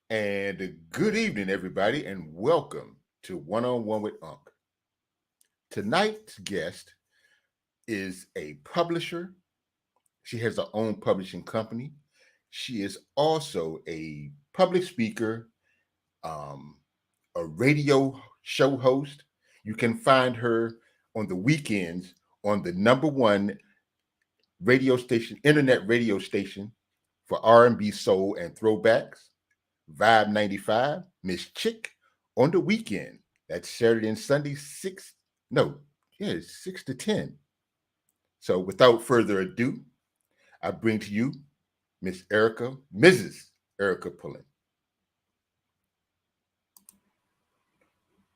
And good evening, everybody, and welcome to One on One with Unc. Tonight's guest is a publisher. She has her own publishing company. She is also a public speaker, um, a radio show host. You can find her on the weekends on the number one radio station, internet radio station for R&B, soul, and throwbacks. Vibe 95, Miss Chick on the weekend. That's Saturday and Sunday, it's 6 to 10. So without further ado, I bring to you Mrs. Erica Pullen.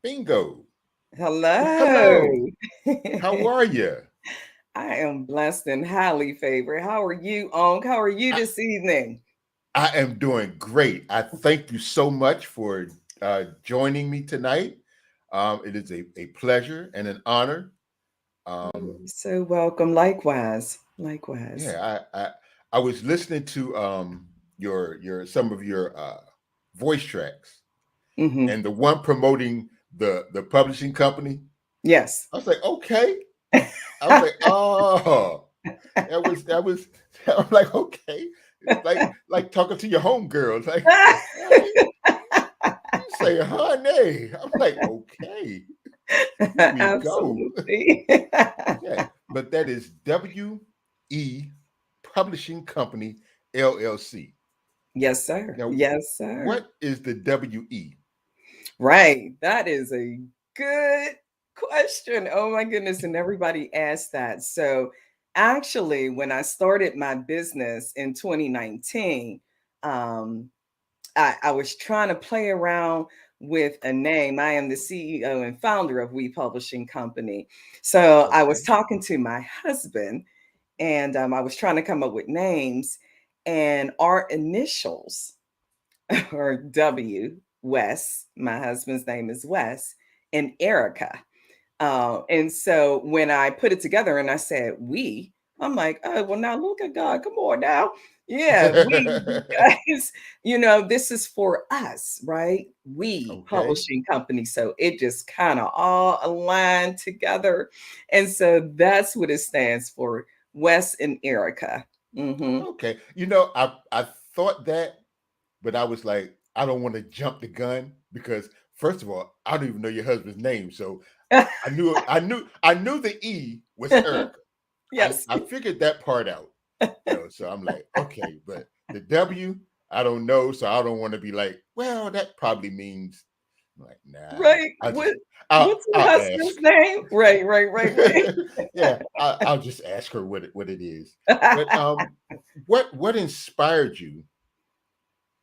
Bingo. Hello. Hello. How are you? I am blessed and highly favored. How are you, Onk? How are you I, this evening? I am doing great. I thank you so much for joining me tonight. It is a pleasure and an honor. You're so welcome. Likewise. Likewise. I was listening to your some of your voice tracks, Mm-hmm. and the one promoting the publishing company. Yes. I was like, okay. I was like, oh, that was. I'm like, okay, like talking to your homegirls. Like, hey, you say, honey. I'm like, okay, here we go. Absolutely. Yeah, but that is WE Publishing Company LLC. Yes, sir. Now, Yes, sir. what is the WE? Right. That is a good question. Oh my goodness. And everybody asked that. So actually, when I started my business in 2019, um, I was trying to play around with a name. I am the CEO and founder of We Publishing Company. So I was Okay, talking to my husband and I was trying to come up with names, and our initials or W, Wes, my husband's name is Wes, and Erica. And so when I put it together and I said we, I'm like, oh, well, now look at God. Come on now. Yeah, we, you guys, this is for us, right? We okay, publishing company. So it just kind of all aligned together. And so that's what it stands for, Wes and Erica. Mm-hmm. okay. I thought that, but I was like, I don't want to jump the gun because first of all, I don't even know your husband's name, so I knew the E was Erica. I Yes. I figured that part out. So I'm like, okay, but the W, I don't know, so I don't want to be like, well, that probably means I'm like, nah. Right. I just What's your I'll husband's ask. name? Right, right, Yeah, I'll just ask her what it is. But right. what inspired you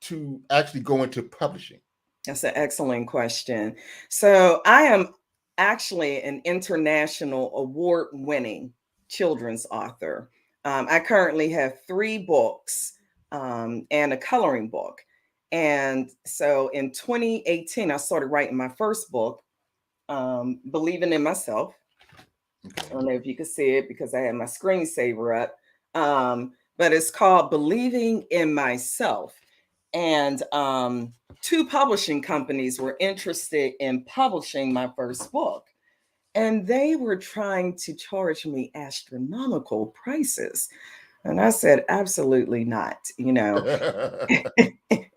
to actually go into publishing? That's an excellent question. So I am actually an international award-winning children's author. I currently have 3 books and a coloring book. And so in 2018, I started writing my first book, Believing in Myself. I Okay. don't know if you can see it because I had my screensaver up. But it's called Believing in Myself. And 2 publishing companies were interested in publishing my first book. And they were trying to charge me astronomical prices. And I said, absolutely not.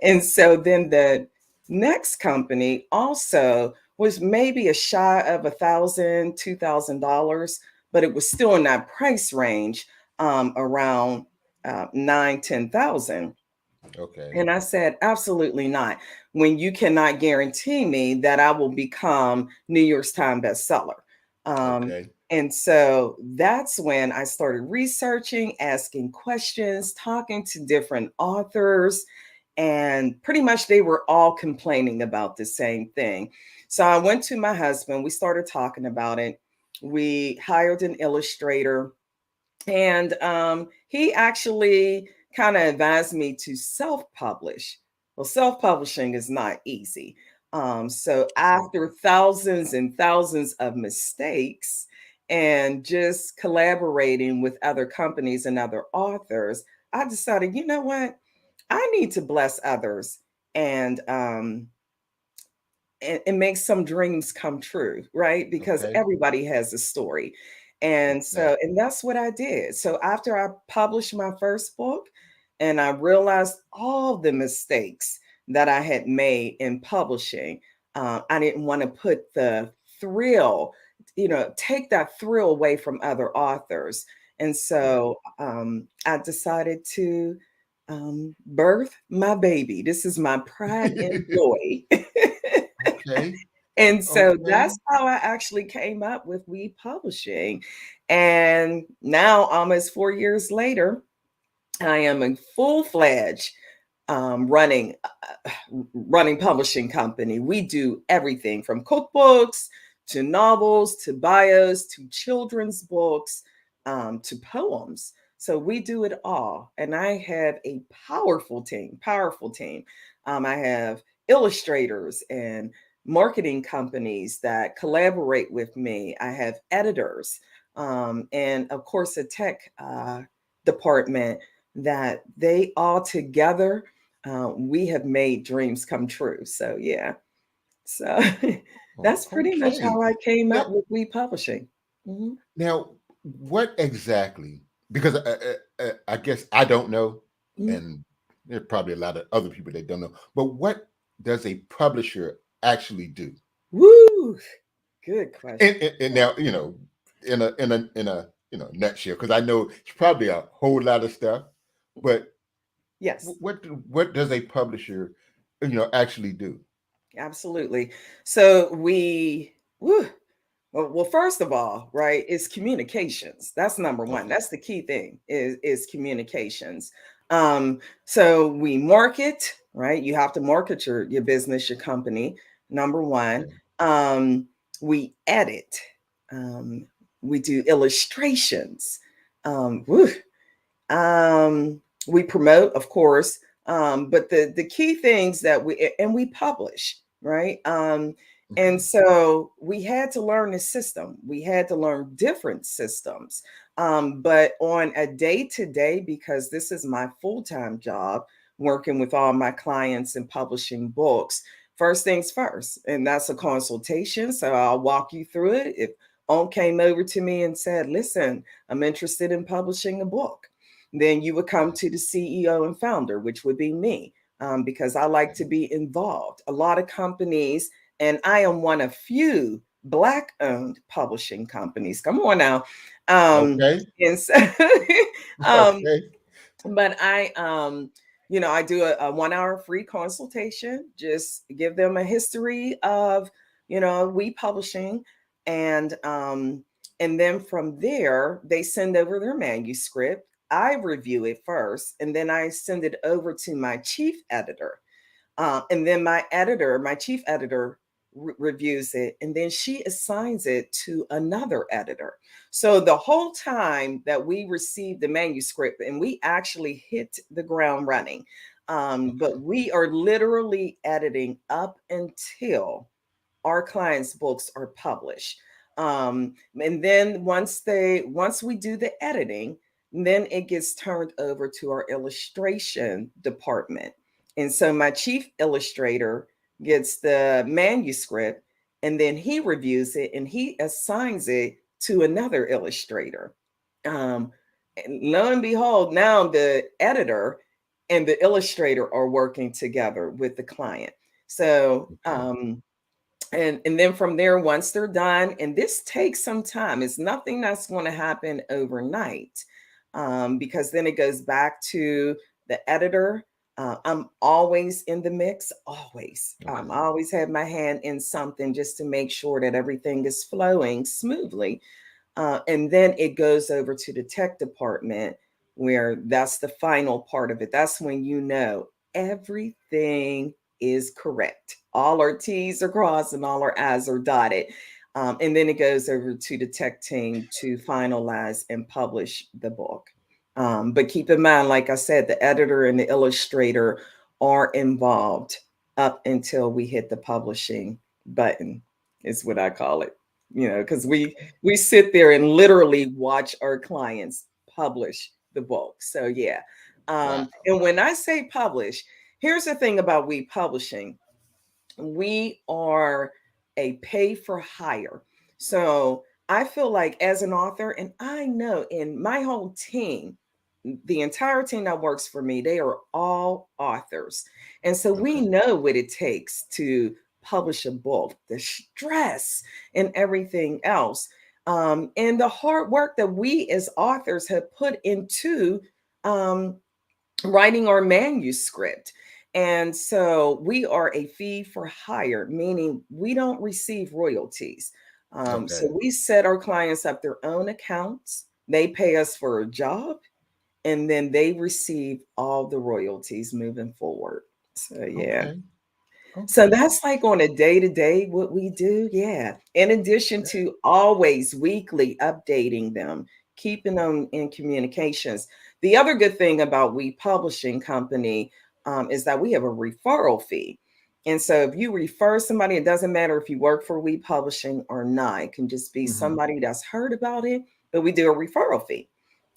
And so then the next company also was maybe a shy of $1,000, $2,000, but it was still in that price range, around 9, 10,000. Okay. And I said, absolutely not. When you cannot guarantee me that I will become New York's Times bestseller. Um, Okay. and so that's when I started researching, asking questions, talking to different authors, and pretty much they were all complaining about the same thing. So I went to my husband, we started talking about it. We hired an illustrator, and he actually kind of advised me to self-publish. Well, self-publishing is not easy. So Oh, after thousands and thousands of mistakes and just collaborating with other companies and other authors, I decided, you know what? I need to bless others and it makes some dreams come true, right? Because Okay. everybody has a story. And so, Exactly. and that's what I did. So after I published my first book and I realized all the mistakes that I had made in publishing, I didn't want to put the thrill, take that thrill away from other authors. And Yeah. so I decided to birth my baby. This is my pride and joy. Okay. And so Okay. that's how I actually came up with We Publishing. And now, almost 4 years later, I am a full-fledged running publishing company. We do everything from cookbooks to novels to bios to children's books to poems. So we do it all. And I have a powerful team, powerful team. I have illustrators and marketing companies that collaborate with me. I have editors and, of course, a tech department that they all together we have made dreams come true. So yeah, so that's pretty much Okay. how I came Now, up with We Publishing. Mhm. now, what exactly? Because I guess I don't know, Mhm. and there's probably a lot of other people that don't know. But what does a publisher actually do? Woo! Good question. And now, in a nutshell, because I know it's probably a whole lot of stuff. But Yes, what does a publisher, actually do? absolutely. So woo, well, first of all, right, is communications. That's number one. Okay. That's the key thing is communications. So we market, right? You have to market your business, your company, number one. Okay. Um, we edit. Um, we do illustrations. Woo, we promote, of course, but the key things that we publish, right? And Okay. so we had to learn the system. We had to learn different systems. But on a day to day, because this is my full time job, working with all my clients and publishing books, first things first, and that's a consultation. So I'll walk you through it. If On came over to me and said, listen, I'm interested in publishing a book, then you would come Okay. to the CEO and founder, which would be me, because I like to be involved. A lot of companies, and I am one of few Black owned publishing companies. Come on now. Okay. And so, um, Okay. but I do a 1 hour free consultation, just give them a history of, we publishing. And then from there, they send over their manuscript. I review it first, and then I send it over to my chief editor. And then my chief editor, reviews it, and then she assigns it to another editor. So the whole time that we received the manuscript, and we actually hit the ground running, but Okay. we are literally editing up until our clients' books are published. And then once we do the editing, then it gets turned over to our illustration department. And so my chief illustrator gets the manuscript, and then he reviews it and he assigns it to another illustrator. And lo and behold, now the editor and the illustrator are working together with the client. So Okay. and then from there, once they're done, and this takes some time, it's nothing that's going to happen overnight, because then it goes back to the editor. I'm always in the mix, always. I Okay. always have my hand in something just to make sure that everything is flowing smoothly. And then it goes over to the tech department, where that's the final part of it. That's when everything is correct. All our T's are crossed and all our I's are dotted. And then it goes over to the tech team to finalize and publish the book. But keep in mind, like I said, the editor and the illustrator are involved up until we hit the publishing button, is what I call it. Because we sit there and literally watch our clients publish the book. So yeah. Wow. And when I say publish, here's the thing about we publishing. We are a pay for hire. So I feel like as an author, and I know in my whole team, the entire team that works for me, they are all authors. And so we Okay. know what it takes to publish a book, the stress and everything else. And the hard work that we as authors have put into um, writing our manuscript. And so we are a fee for hire, meaning we don't receive royalties. So Okay. we set our clients up their own accounts. They pay us for a job, and then they receive all the royalties moving forward. So yeah. Okay. So Okay. that's like on a day-to-day what we do. Yeah. In addition Yeah. to always weekly updating them, keeping them in communications. The other good thing about We Publishing Company is that we have a referral fee. And so if you refer somebody, it doesn't matter if you work for We Publishing or not. It can just be Hmm. somebody that's heard about it, but we do a referral fee.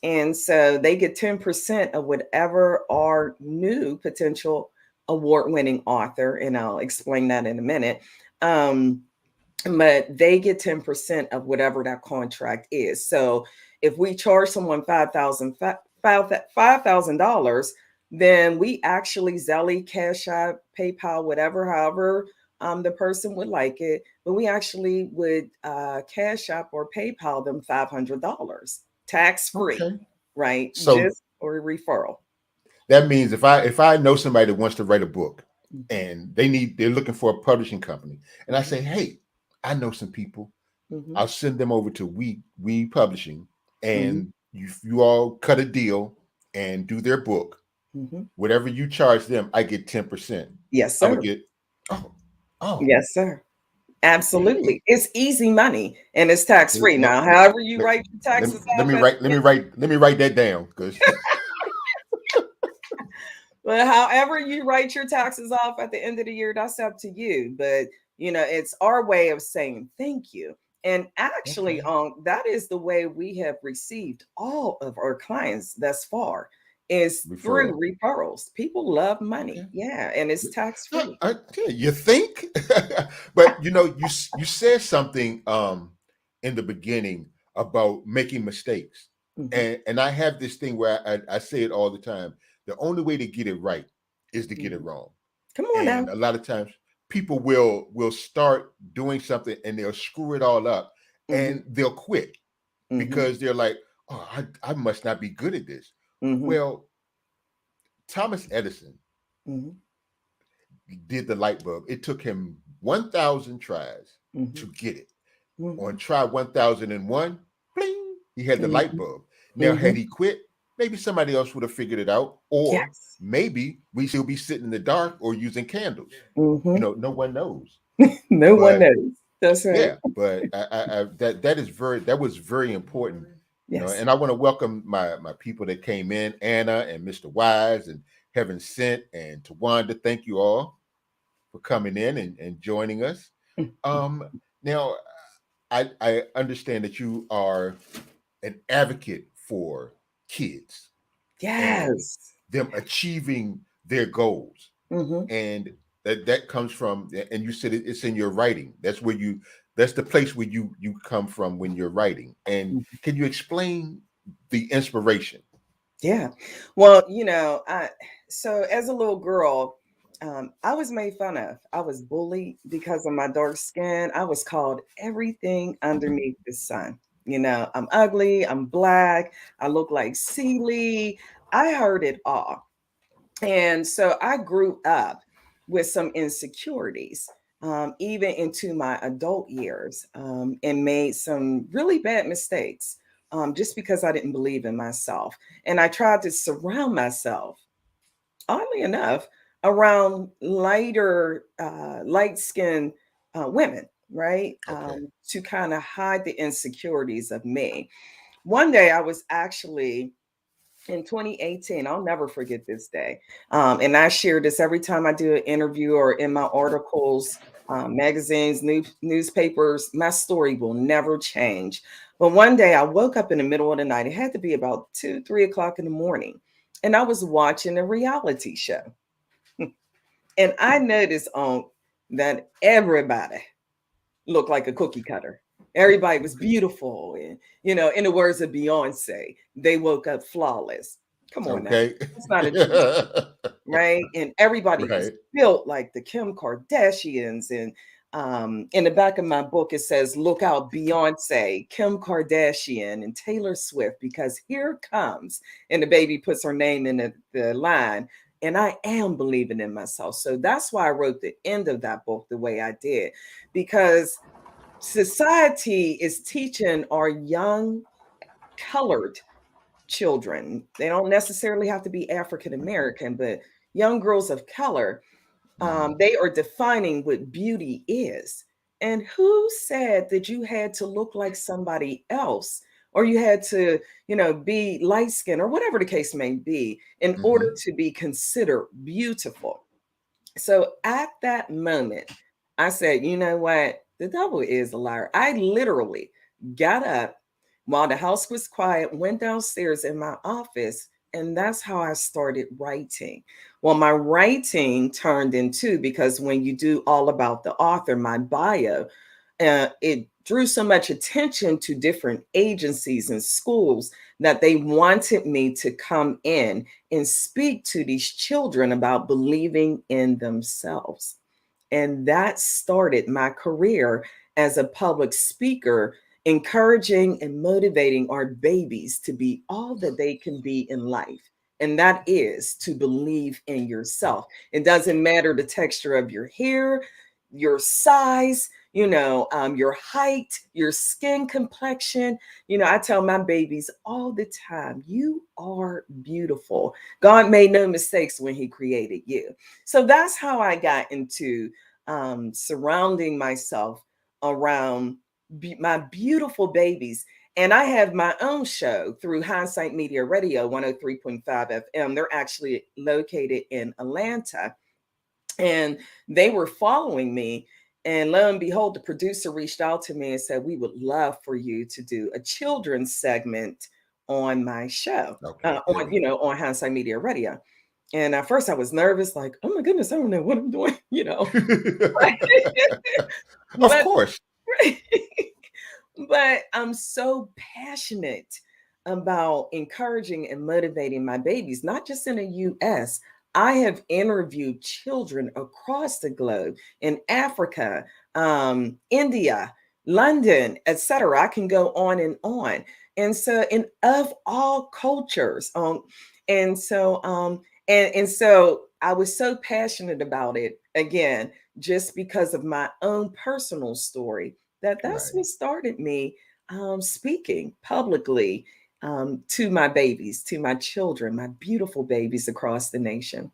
And so they get 10% of whatever our new potential award-winning author, and I'll explain that in a minute. Um, but they get 10% of whatever that contract is. So if we charge someone $5,000, then we actually Zelle, Cash App, PayPal, whatever, however the person would like it, but we actually would Cash App or PayPal them $500, tax free, Okay. right? So Just or a referral. that means if I know somebody that wants to write a book Mhm, and they're looking for a publishing company, and I mhm, say, hey, I know some people, mhm, I'll send them over to We Publishing, mhm, and you all cut a deal and do their book. mhm. Whatever you charge them, I get 10%. Yes, I would sir. get oh oh Yes, sir. okay. Absolutely. It's easy money and it's tax free. Let, Now, however you let, write your taxes let off me at write the end, that down because but however you write your taxes off at the end of the year, that's up to you. But it's our way of saying thank you. And actually, okay. that is the way we have received all of our clients thus far is through Referral. referrals. People love money. Okay. Yeah. And it's tax free. Yeah, you think, but you said something in the beginning about making mistakes, Mhm, and I have this thing where I say it all the time. The only way to get it right is to get it mhm. wrong, Come on now. and a lot of times people will start doing something and they'll screw it all up, Mhm, and they'll quit mhm, because they're like, oh, I must not be good at this. mhm, Well, Thomas Edison mhm, did the light bulb. It took him 1,000 tries mhm, to get it. On mhm, try 1,001, bling, he had the light mhm, bulb. Now, had mhm. he quit, maybe somebody else would have figured it out, or Yes. maybe we still be sitting in the dark or using candles. Mhm. No one knows. No one But knows. That's right. yeah, but that was very important. Yes. And I want to welcome my people that came in, Anna and Mr. Wise and Heaven Sent and Tawanda. Thank you all for coming in and joining us. Mhm. Um, Now, I understand that you are an advocate for kids and Yes. them achieving their goals, Mhm. and that comes from. And you said it's in your writing. That's the place where you come from when you're writing. And Mhm. can you explain the inspiration? Yeah. Well, so as a little girl, I was made fun of. I was bullied because of my dark skin. I was called everything underneath the sun. I'm ugly, I'm black, I look like Celie. I heard it all. And so I grew up with some insecurities, even into my adult years, and made some really bad mistakes just because I didn't believe in myself. And I tried to surround myself, oddly enough, around light skinned women, right? Okay. To kind of hide the insecurities of me. One day I was actually in 2018. I'll never forget this day. And I share this every time I do an interview or in my articles, magazines, newspapers. My story will never change. But one day I woke up in the middle of the night. It had to be about 2, 3 o'clock in the morning. And I was watching a reality show. And I noticed on that everybody looked like a cookie cutter. Everybody was beautiful. And, in the words of Beyonce, they woke up flawless. Come on now. Okay. It's not a dream, right? And everybody was Right. built like the Kim Kardashians. And in the back of my book, it says, look out, Beyonce, Kim Kardashian, and Taylor Swift, because here comes, and the baby puts her name in the line. And I am believing in myself. So that's why I wrote the end of that book the way I did, because society is teaching our young colored children. They don't necessarily have to be African American, but young girls of color, they are defining what beauty is. And who said that you had to look like somebody else, or you had to, be light skinned, or whatever the case may be, in order to be considered beautiful? So at that moment, I said, you know what? The devil is a liar. I literally got up while the house was quiet, went downstairs in my office, and that's how I started writing. Well, my writing turned into, because when you do all about the author, my bio, it drew so much attention to different agencies and schools that they wanted me to come in and speak to these children about believing in themselves. And that started my career as a public speaker, encouraging and motivating our babies to be all that they can be in life. And that is to believe in yourself. It doesn't matter the texture of your hair, your size, your height, your skin complexion. I tell my babies all the time, you are beautiful. God made no mistakes when he created you. So that's how I got into surrounding myself around my beautiful babies. And I have my own show through Hindsight Media Radio 103.5 FM. They're actually located in Atlanta. And they were following me. And lo and behold, the producer reached out to me and said, we would love for you to do a children's segment on my show, Okay. on Hindsight Media Radio. And at first I was nervous, like, oh my goodness, I don't know what I'm doing, Of but, course. but I'm so passionate about encouraging and motivating my babies, not just in the US. I have interviewed children across the globe, in Africa, India, London, etc. I can go on and on. And so, and of all cultures. And so I was so passionate about it, again, just because of my own personal story, that's Right. what started me speaking publicly to my babies, to my children, my beautiful babies across the nation.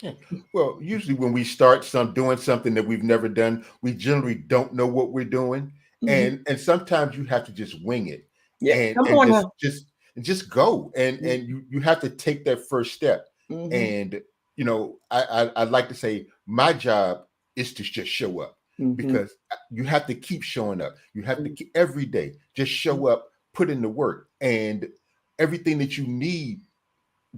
Yeah. Well, usually when we start doing something that we've never done, we generally don't know what we're doing, Mhm. and sometimes you have to just wing it, Yeah, and come on now. just go, and you have to take that first step. Mhm, And I like to say my job is to just show up, mhm, because you have to keep showing up. You have to mhm, keep every day just mhm. show up, put in the work, and everything that you need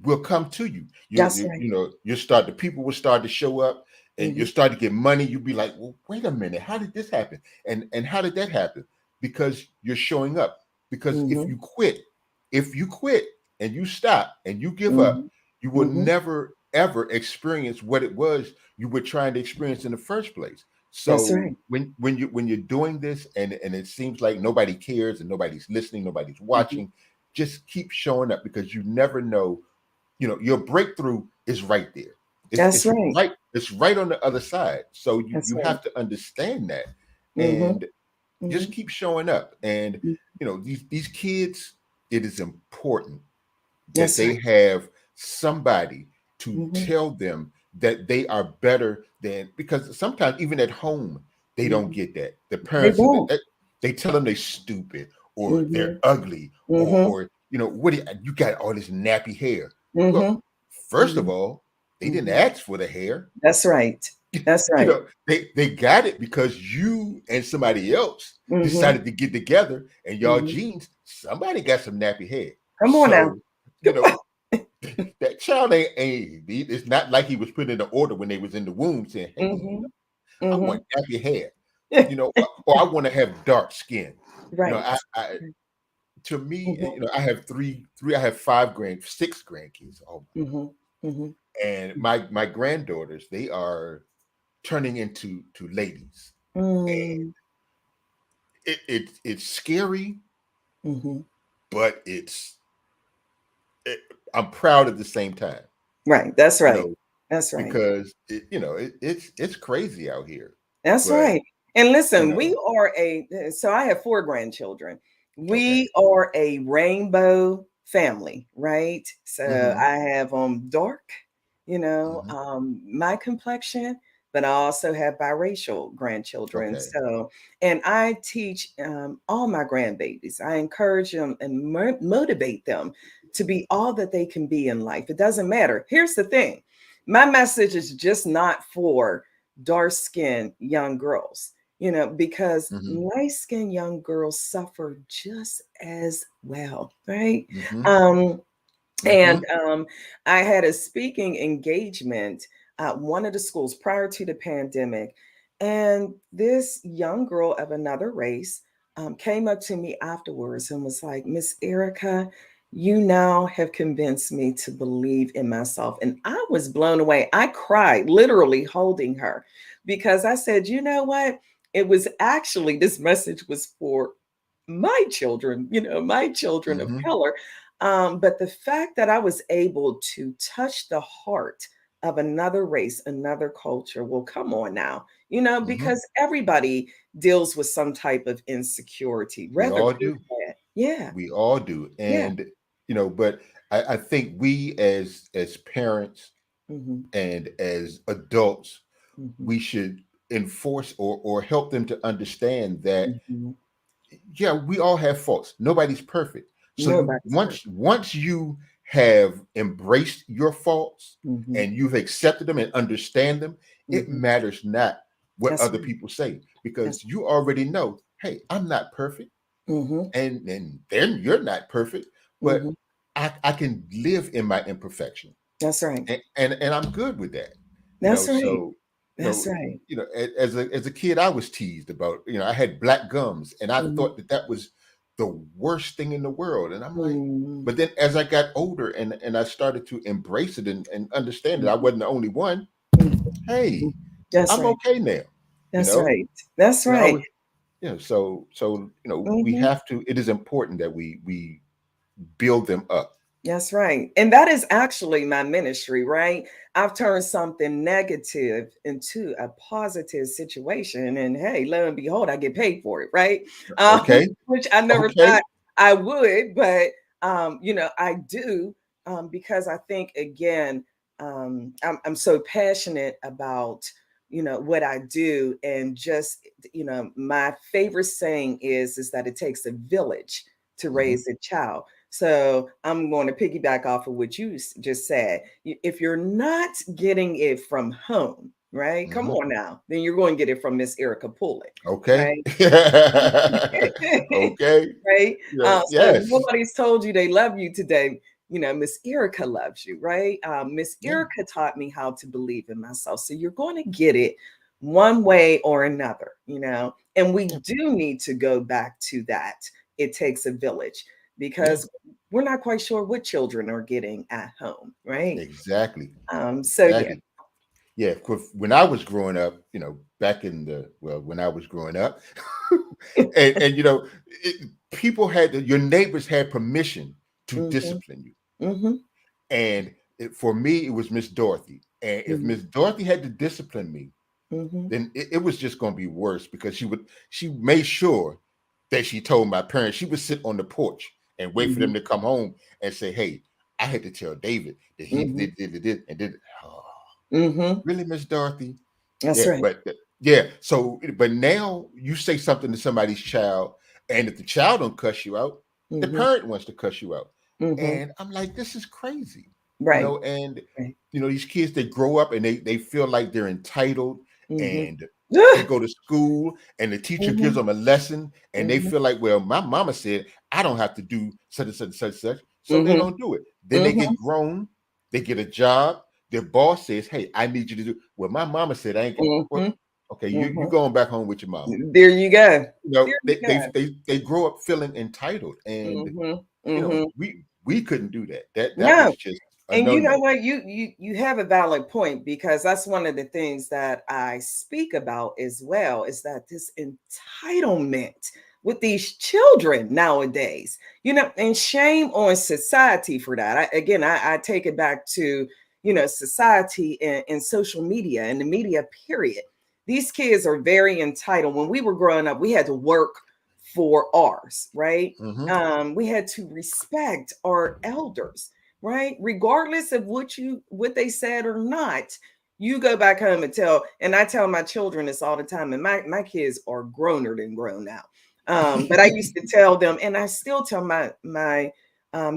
will come to you. That's right. The people will start to show up, and you'll Mhm, start to get money. You'll be like, well, wait a minute, how did this happen? And how did that happen? Because you're showing up. Because mhm, if you quit and you stop and you give up, mhm, you will mhm. never ever experience what it was you were trying to experience in the first place. That's So right. when you're doing this, and it seems like nobody cares and nobody's listening, nobody's Mhm. watching, just keep showing up, because you never know, your breakthrough is right there. it's That's it's right. right it's right on the other side. So you That's you right. have to understand that, Mhm, and just mhm, keep showing up. And mm. these kids, it is important that That's they right. have somebody to Mhm. tell them that they are better than, because sometimes even at home they don't Mhm. get that. The They parents, won't. they tell them they're stupid, or they're Mhm, ugly, mhm, or what you got all this nappy hair. Well, mhm, first of mhm, all, they didn't mhm. ask for the hair. That's right. That's right. They got it because you and somebody else Mhm, decided to get together, and y'all mhm. genes, somebody got some nappy hair. Come on now. So, you know, that child it's not like he was put in the order when they was in the womb saying, hey, Mhm. I Mhm. want nappy hair, or I want to have dark skin. Right. I to me, Mhm. I have I have six grandkids. Oh, Mhm. Mhm. and my granddaughters, they are turning into ladies. And Mm. it's scary, Mhm. but it, I'm proud at the same time, Right. That's you right. know, That's right. because it's crazy out here. That's But right. And you listen, we know, are so I have four grandchildren. okay. We are a rainbow family, right? So Hmm. I have dark, Hmm. my complexion, but I also have biracial grandchildren. Okay. So, and I teach all my grandbabies. I encourage them and motivate them to be all that they can be in life. It doesn't matter. Here's the thing. My message is just not for dark skinned young girls, because Hmm. light skinned young girls suffer just as well, right? Hmm. Um, and Hmm. I had a speaking engagement at one of the schools prior to the pandemic. And this young girl of another race came up to me afterwards and was like, Miss Erica, you now have convinced me to believe in myself. And I was blown away. I cried, literally holding her, because I said, you know what? It was actually, this message was for my children, my children of Hmm. color, but the fact that I was able to touch the heart of another race, another culture, well, come on now, Hmm. because everybody deals with some type of insecurity, We rather all good do. or bad. Yeah, We all do. yeah. And but I think we as parents Hmm. and as adults, Hmm. we should enforce or help them to understand that Hmm. yeah, we all have faults. Nobody's perfect. So you Nobody's perfect. once you have embraced your faults Hmm. and you've accepted them and understand them, it Hmm. matters not what That's other right. people say because That's you already know, hey, I'm not perfect right. Hmm. and then you're not perfect, but Hmm. I can live in my imperfection That's right. and I'm good with that. That's right. So you That's know, right. as a kid, I was teased about, I had black gums, and I Hmm. thought that was the worst thing in the world. And I'm like, Hmm. but then as I got older and I started to embrace it and understand that I wasn't the only one, Hmm. hey, That's I'm right. okay now. You That's know, right. That's I right. was, so we Hmm. have to. It is important that we build them up. That's right. And that is actually my ministry, right? I've turned something negative into a positive situation. And hey, lo and behold, I get paid for it, right? Okay, Which I never okay. thought I would, but I do, because I think again, I'm so passionate about what I do. And just my favorite saying is that it takes a village to Hmm. raise a child. So I'm going to piggyback off of what you just said. If you're not getting it from home, right? Come Hmm. on now, then you're going to get it from Miss Erica Pullen, Okay. right? Okay. Right. So if Yes. nobody's told you they love you today, Miss Erica loves you, right? Miss Yeah. Erica taught me how to believe in myself. So you're going to get it one way or another, and we Yeah. do need to go back to that. It takes a village, Yeah. because we're not quite sure what children are getting at home, right? Exactly. So yeah. Exactly. Yeah. 'Cause when I was growing up, back when I was growing up, and people your neighbors had permission to Hmm. discipline you. Hmm. And for me, it was Miss Dorothy. And if Hmm. Miss Dorothy had to discipline me, Hmm. then it was just going to be worse because she made sure that she told my parents. She would sit on the porch and wait for Hmm. them to come home and say, hey, I had to tell David that he Hmm. did and did. Oh, Hmm. really, Miss Dorothy? That's Yeah, right. but yeah. So, but now you say something to somebody's child, and if the child don't cuss you out, the Hmm. parent wants to cuss you out, Hmm. and I'm like, this is crazy, Right. and Right. these kids, they grow up and they feel like they're entitled, Hmm. and they go to school and the teacher gives Hmm. them a lesson and they Hmm. feel like, well, my mama said I don't have to do such and such and such, so they Hmm. don't do it. Then they Hmm. get grown. They get a job. Their boss says, "Hey, I need you to do." Well, my mama said, "I ain't." Well, Mm-hmm. okay, you Mm-hmm. going back home with your mama. There you go. You know, There you go. they grow up feeling entitled, and Mm-hmm. you know, Mm-hmm. we couldn't do that. That No. was just a And you know no-no. what? You have a valid point, because that's one of the things that I speak about as well, is that this entitlement with these children nowadays, and shame on society for that. I take it back to, society and social media and the media, period. These kids are very entitled. When we were growing up, we had to work for ours, right? Hmm. We had to respect our elders, right? Regardless of what they said or not. You go back home and I tell my children this all the time, and my kids are growner than grown now. But I used to tell them, and I still tell my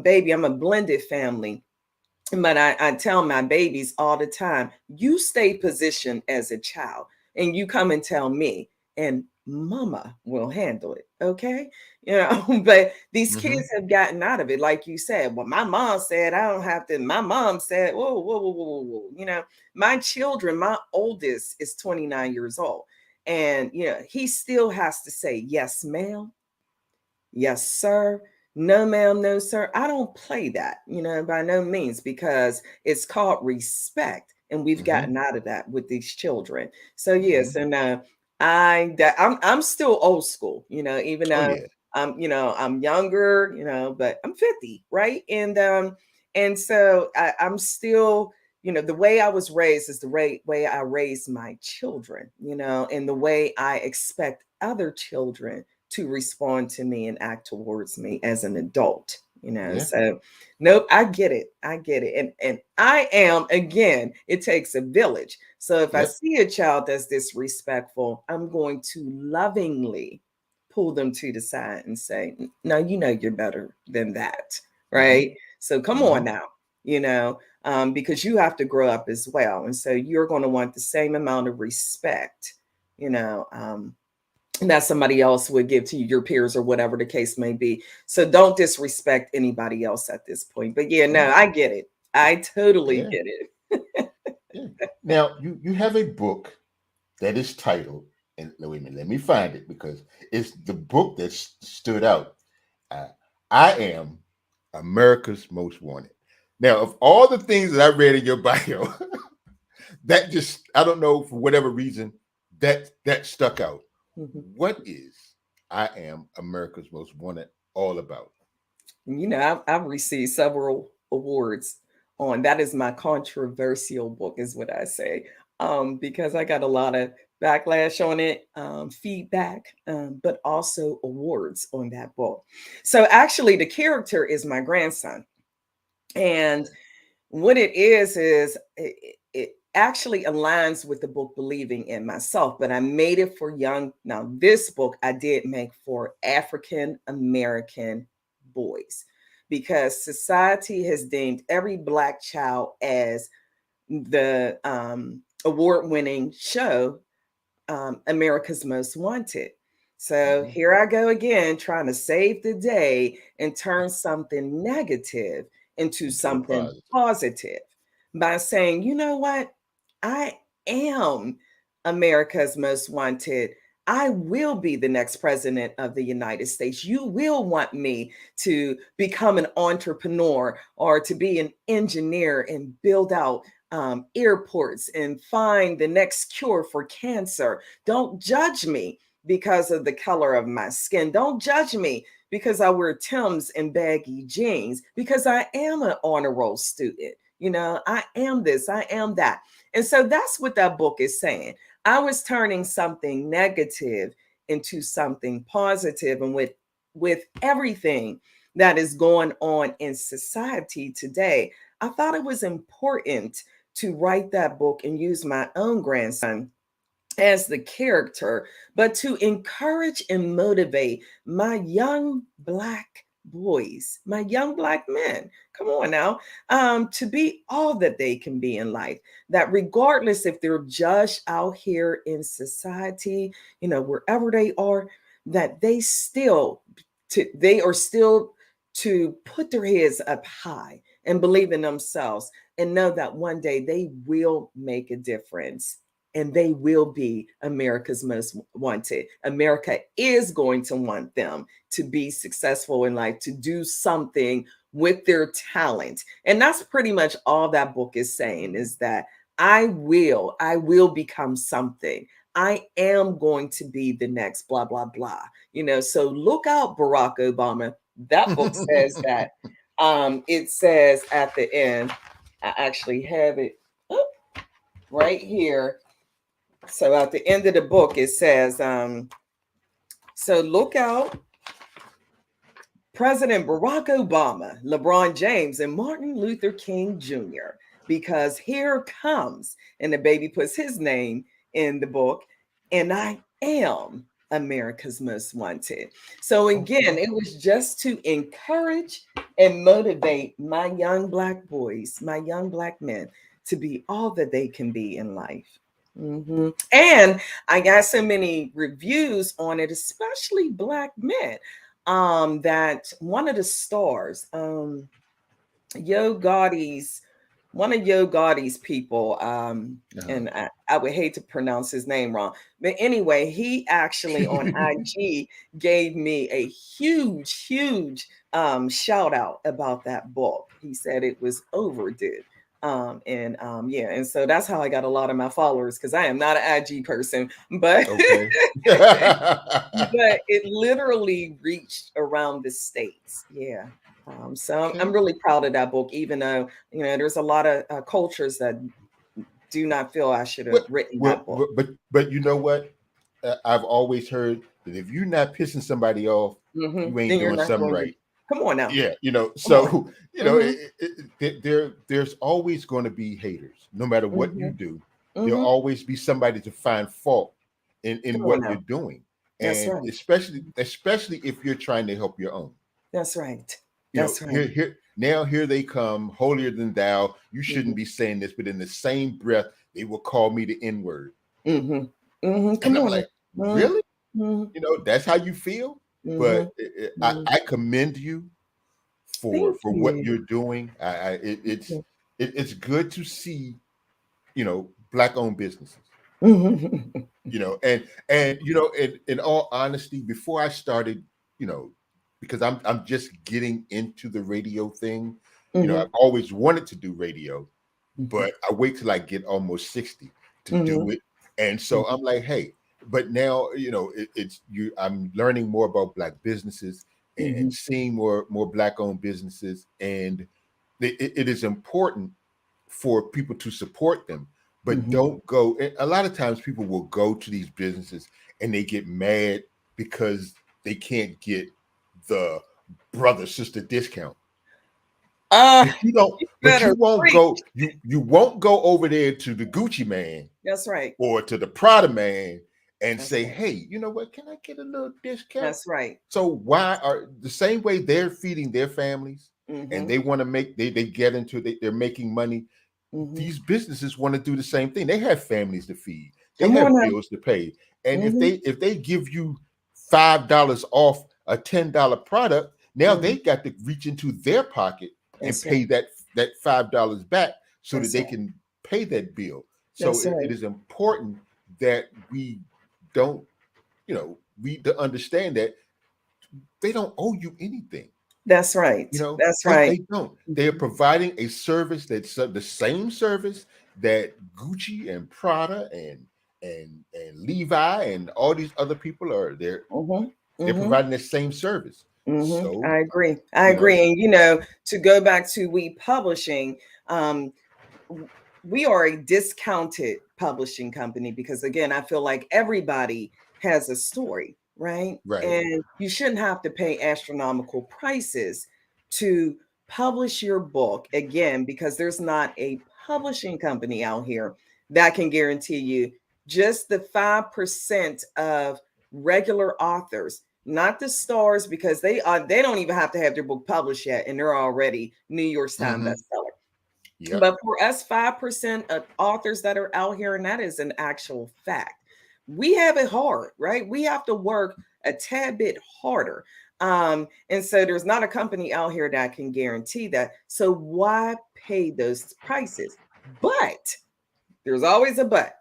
baby, I'm a blended family, but I tell my babies all the time, you stay positioned as a child and you come and tell me, and mama will handle it. Okay. But these Hmm. kids have gotten out of it. Like you said, well, my mom said, I don't have to. My mom said, whoa, whoa, whoa, whoa, whoa. My children, my oldest is 29 years old. And, he still has to say, yes, ma'am. Yes, sir. No, ma'am. No, sir. I don't play that, by no means, because it's called respect. And we've Hmm. gotten out of that with these children. So yes, Hmm. and I'm still old school, even Oh though yeah. I'm younger, but I'm 50, right? And so I'm still, the way I was raised is the way I raised my children, and the way I expect other children to respond to me and act towards me as an adult. Yeah. So nope, I get it. I get it. And I am, again, it takes a village. So if I Yep. see a child that's disrespectful, I'm going to lovingly pull them to the side and say, no, you're better than that. Hmm. Right. So come on Hmm. now, because you have to grow up as well. And so you're going to want the same amount of respect, you know, um, that somebody else would give to you, your peers, or whatever the case may be. So don't disrespect anybody else at this point. But yeah, no, Yeah. I get it. I totally Yeah. get it. Yeah. Now you have a book that is titled, and wait a minute, let me find it because it's the book that stood out. Uh, I am America's Most Wanted. Now, of all the things that I read in your bio, that just, I don't know, for whatever reason, that stuck out. Mhm. What is I am America's Most Wanted all about? I've received several awards on that. Is my controversial book, is what I say, because I got a lot of backlash on it, feedback, but also awards on that book. So actually, the character is my grandson, and what it is it actually aligns with the book Believing in Myself, but I made it for young. Now, this book I did make for African American boys, because society has deemed every Black child as the award-winning show, America's Most Wanted. So Hmm. here I go again, trying to save the day and turn something negative into Into a something positive. positive by saying, you know what? I am America's Most Wanted. I will be the next president of the United States. You will want me to become an entrepreneur or to be an engineer and build out airports and find the next cure for cancer. Don't judge me because of the color of my skin. Don't judge me because I wear Timbs and baggy jeans, because I am an honor roll student. I am this, I am that. And so that's what that book is saying. I was turning something negative into something positive. And with everything that is going on in society today, I thought it was important to write that book and use my own grandson as the character, but to encourage and motivate my young Black boys, my young Black men, come on now, to be all that they can be in life. That regardless if they're judged out here in society, wherever they are, that they are still to put their heads up high and believe in themselves, and know that one day they will make a difference and they will be America's most wanted. America is going to want them to be successful in life, to do something with their talent. And that's pretty much all that book is saying, is that I will become something. I am going to be the next blah, blah, blah. So look out, Barack Obama. That book says that. It says at the end, I actually have it right here. So at the end of the book, it says, so look out, President Barack Obama, LeBron James, and Martin Luther King Jr., because here comes, and the baby puts his name in the book, and I am America's most wanted. So again, it was just to encourage and motivate my young Black boys, my young Black men, to be all that they can be in life. And I got so many reviews on it, especially Black men, that one of the stars, Yo Gotti's, one of Yo Gotti's people, and I would hate to pronounce his name wrong, but anyway, he actually on IG gave me a huge shout out about that book. He said it was overdue. And so that's how I got a lot of my followers, because I am not an IG person, but Okay. but it literally reached around the States. Yeah. So I'm really proud of that book, even though, there's a lot of cultures that do not feel I should have written that book. But you know what? I've always heard that if you're not pissing somebody off, you ain't doing something right. Come on now. Yeah, there's always going to be haters, no matter what you do. There'll always be somebody to find fault in what you're doing, and especially if you're trying to help your own. That's right. Here they come, holier than thou. You shouldn't be saying this, but in the same breath, they will call me the N-word. Come and I'm on. like, really? That's how you feel? But I commend you for what you're doing. It's good to see, Black-owned businesses. And in all honesty, before I started, because I'm just getting into the radio thing. I've always wanted to do radio, but I wait till I get almost 60 to do it. And so I'm like, hey, but now, I'm learning more about Black businesses and seeing more Black-owned businesses. And it is important for people to support them, but don't go. A lot of times people will go to these businesses and they get mad because they can't get the brother sister discount. You won't go over there to the Gucci man. That's right. Or to the Prada man and say, hey, you know what? Can I get a little discount? That's right. So why are the same way they're feeding their families and they want to make they get into they're making money. These businesses want to do the same thing. They have families to feed. They have bills to pay. And if they give you $5 off a $10 product, now they got to reach into their pocket and pay that $5 back so that they can pay that bill. So it is important that we don't, we understand that they don't owe you anything. That's right. That's right. They don't. They're providing a service that's the same service that Gucci and Prada and Levi and all these other people are there. They're providing the same service. So, I agree. And, to go back to we publishing, we are a discounted publishing company because, again, I feel like everybody has a story, right? And you shouldn't have to pay astronomical prices to publish your book, again, because there's not a publishing company out here that can guarantee you just the 5% of regular authors, not the stars, because they don't even have to have their book published yet, and they're already New York Times bestseller. But for us, 5% of authors that are out here, and that is an actual fact, we have it hard, right? We have to work a tad bit harder. And so there's not a company out here that can guarantee that. So why paid those prices. But there's always a but.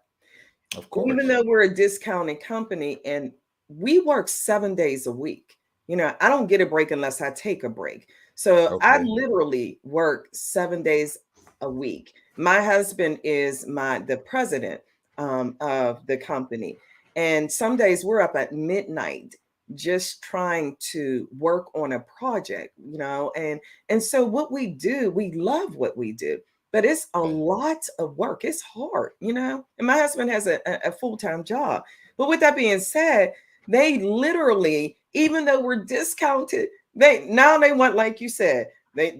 Of course. Even though we're a discounted company and we work 7 days a week, I don't get a break unless I take a break. So I literally work 7 days a week. My husband is the president of the company. And some days we're up at midnight just trying to work on a project, and so what we do, we love what we do, but it's a lot of work. It's hard, and my husband has a full-time job. But with that being said, they literally, even though we're discounted, they want, like you said, they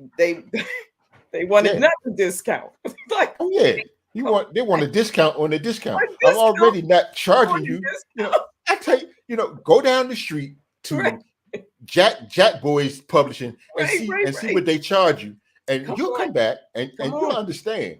wanted not to discount. Like, oh yeah, they want a discount on the discount. I'm already not charging you. I tell you, go down the street to Jack Boys Publishing and see what they charge you, and you'll come back and you'll understand.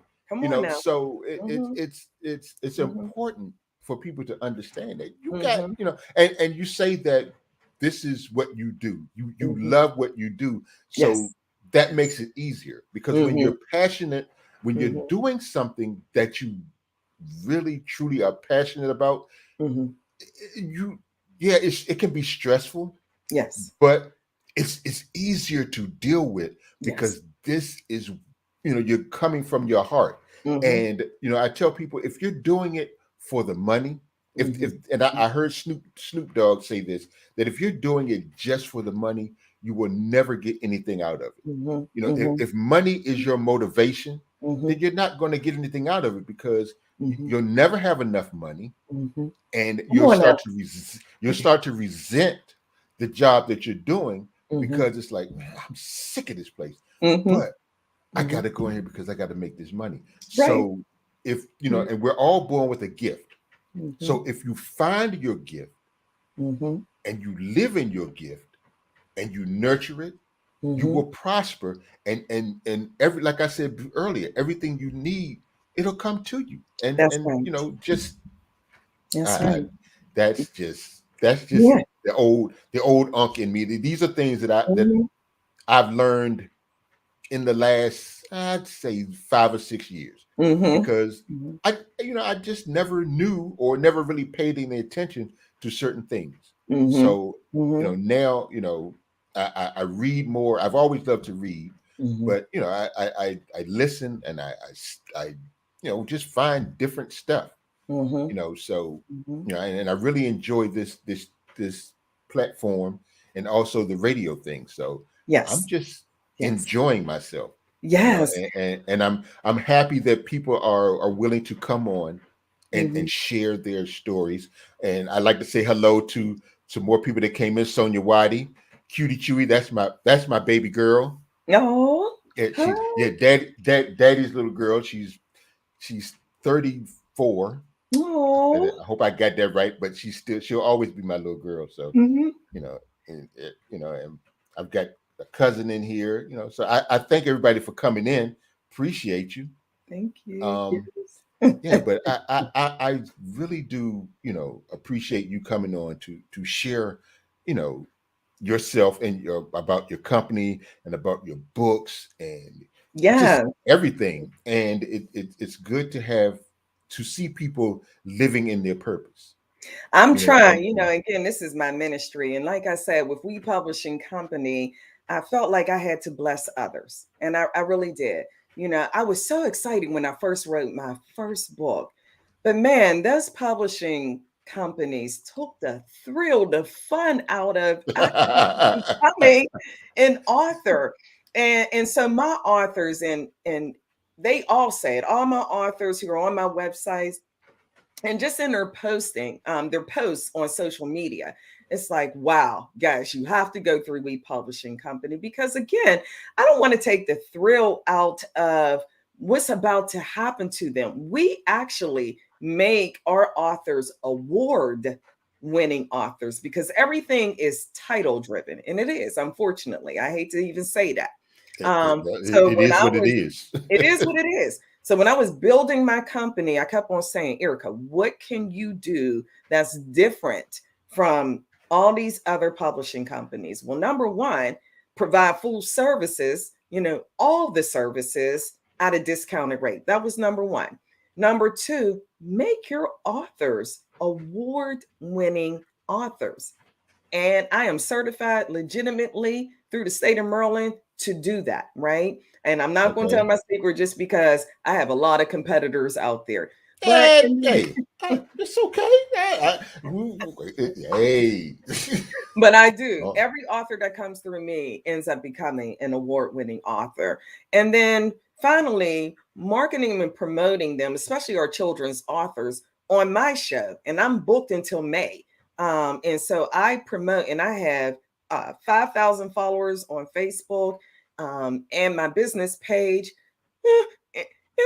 So it's important for people to understand that you got, and you say that this is what you do. You love what you do, so that makes it easier, because when you're passionate, when you're doing something that you really truly are passionate about, it can be stressful. Yes. But it's easier to deal with, because this is, you're coming from your heart. And I tell people, if you're doing it for the money, and I heard Snoop Dogg say this, that if you're doing it just for the money, you will never get anything out of it. If money is your motivation, then you're not going to get anything out of it, because you'll never have enough money, and you'll start to resent the job that you're doing, because it's like, man, I'm sick of this place, but I got to go in here because I got to make this money. Right. So if and we're all born with a gift. So if you find your gift and you live in your gift and you nurture it, you will prosper. And like I said earlier, everything you need, it'll come to you. And that's right. That's just the old unk in me. These are things that I've learned in the last, I'd say, 5 or 6 years, because I just never knew or never really paid any attention to certain things. So now I read more. I've always loved to read, but I listen, and I just find different stuff. So and I really enjoy this platform, and also the radio thing. So I'm just enjoying myself. Yes. And I'm happy that people are willing to come on and share their stories. And I'd like to say hello to more people that came in. Sonia Waddy, Cutie Chewy, that's my baby girl. Oh, Daddy's little girl. She's 34. Oh, I hope I got that right, but she'll always be my little girl. So and I've got a cousin in here, so I thank everybody for coming in. Appreciate you. Thank you. But I really do, appreciate you coming on to share, yourself and about your company and about your books and just everything. And it's good to see people living in their purpose. I'm trying, again, this is my ministry. And like I said, with We Publishing Company, I felt like I had to bless others. And I really did. I was so excited when I first wrote my first book. But man, those publishing companies took the thrill, the fun out of becoming an author. And so my authors, and they all say it, all my authors who are on my websites, and just in their posts on social media, it's like, wow, guys, you have to go through We Publishing Company, because again, I don't want to take the thrill out of what's about to happen to them. We actually make our authors award-winning authors, because everything is title driven, and it is, unfortunately. I hate to even say that. It is what it is. So when I was building my company, I kept on saying, Erica, what can you do that's different from all these other publishing companies? Well, number one, provide full services, all the services at a discounted rate. That was number one. Number two, make your authors award-winning authors. And I am certified legitimately through the state of Maryland to do that, right? And I'm not going to tell Okay. my secret just because I have a lot of competitors out there. But Hey, it's okay. Hey. but I do. Oh, Every author that comes through me ends up becoming an award-winning author. And then finally, marketing and promoting them, especially our children's authors, on my show. And I'm booked until May. And so I promote, and I have 5,000 followers on Facebook, and my business page.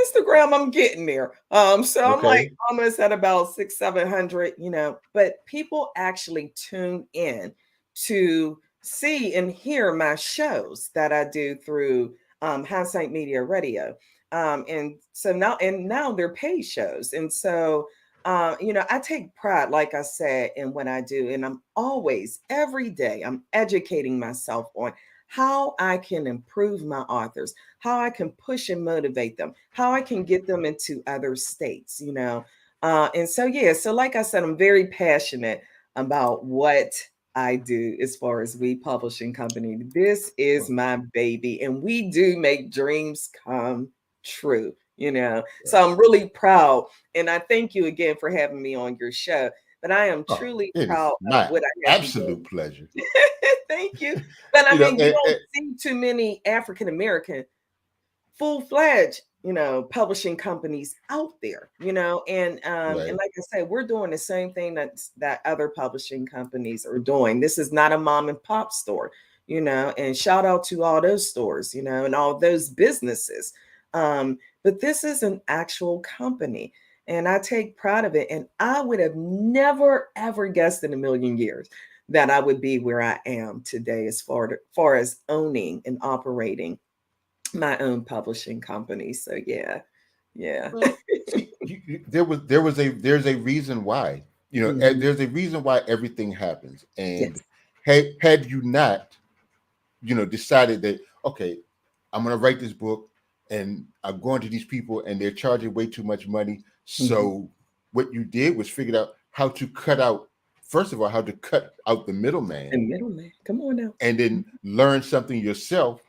Instagram, I'm getting there. So I'm like okay. almost at about 700, but people actually tune in to see and hear my shows that I do through Hindsight Media Radio. And now they're paid shows. And so I take pride, like I said, in what I do. And I'm always, every day, I'm educating myself on how I can improve my authors, how I can push and motivate them, how I can get them into other states. And so, yeah, so like I said, I'm very passionate about what I do as far as We Publishing Company. This is my baby, and we do make dreams come true. So I'm really proud. And I thank you again for having me on your show. But I am Oh, truly it is proud of my what I have been doing. absolute pleasure. Thank you. But I You know, mean, you don't see too many African American full-fledged, publishing companies out there. And right. like I said, we're doing the same thing that other publishing companies are doing. This is not a mom and pop store. And shout out to all those stores, and all those businesses. But this is an actual company. And I take pride of it. And I would have never, ever guessed in a million years that I would be where I am today as far as owning and operating my own publishing company. So yeah. Well, see, there's a reason why. Mhm. There's a reason why everything happens. And Yes. had you not, decided that, okay, I'm going to write this book and I'm going to these people and they're charging way too much money. Mhm. So what you did was figured out how to cut out, first of all, how to cut out the middleman, And middleman, come on now. and then learn something yourself.